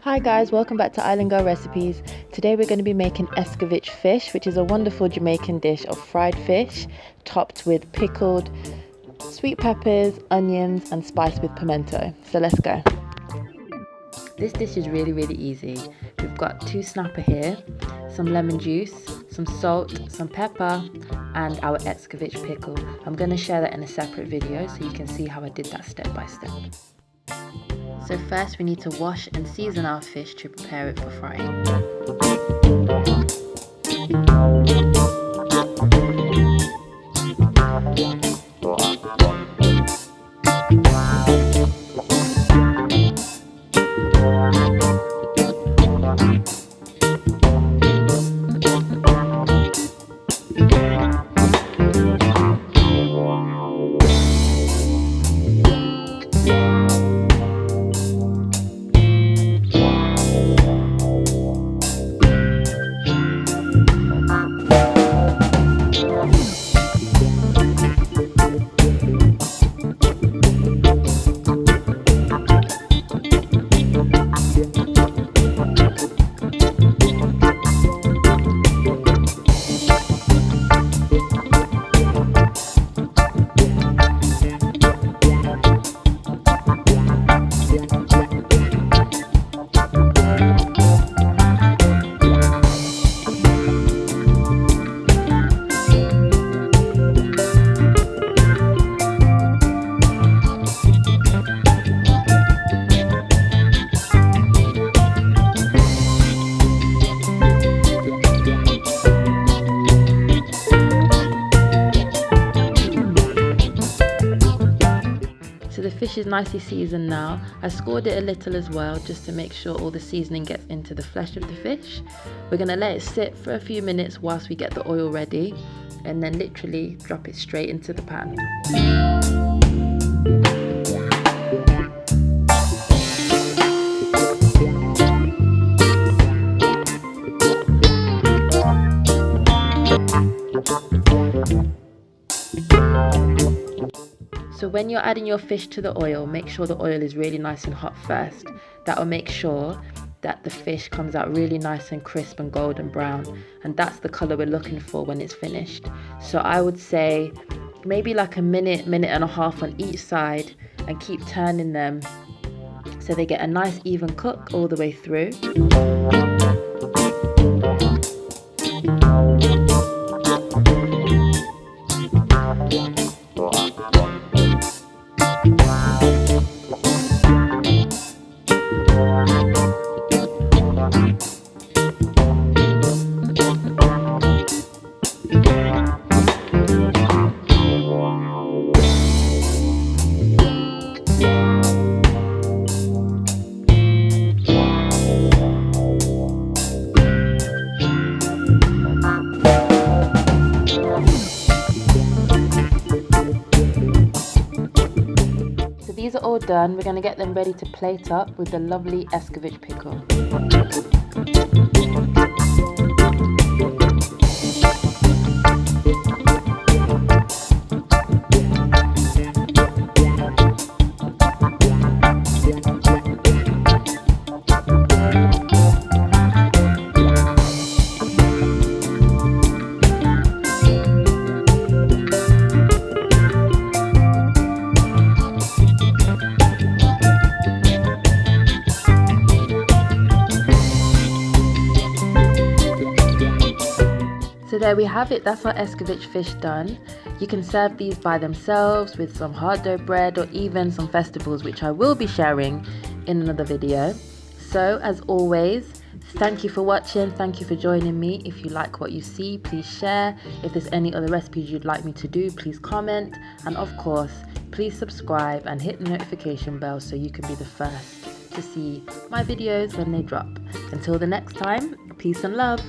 Hi guys, welcome back to Island Girl Recipes. Today we're going to be making escovitch fish, which is a wonderful Jamaican dish of fried fish topped with pickled sweet peppers, onions and spiced with pimento. So let's go. This dish is really easy. We've got 2 snapper here, some lemon juice, some salt, some pepper and our escovitch pickle. I'm going to share that in a separate video so you can see how I did that step by step. So first we need to wash and season our fish to prepare it for frying. So the fish is nicely seasoned now. I scored it a little as well just to make sure all the seasoning gets into the flesh of the fish. We're going to let it sit for a few minutes whilst we get the oil ready and then literally drop it straight into the pan. So when you're adding your fish to the oil, make sure the oil is really nice and hot first. That will make sure that the fish comes out really nice and crisp and golden brown. And that's the colour we're looking for when it's finished. So I would say maybe like a minute and a half on each side and keep turning them so they get a nice even cook all the way through. These are all done. We're going to get them ready to plate up with the lovely escovitch pickle. So there we have it, that's our escovitch fish done. You can serve these by themselves with some hard dough bread or even some festivals, which I will be sharing in another video. So as always, thank you for watching, thank you for joining me. If you like what you see, please share. If there's any other recipes you'd like me to do, please comment. And of course, please subscribe and hit the notification bell so you can be the first to see my videos when they drop. Until the next time, peace and love.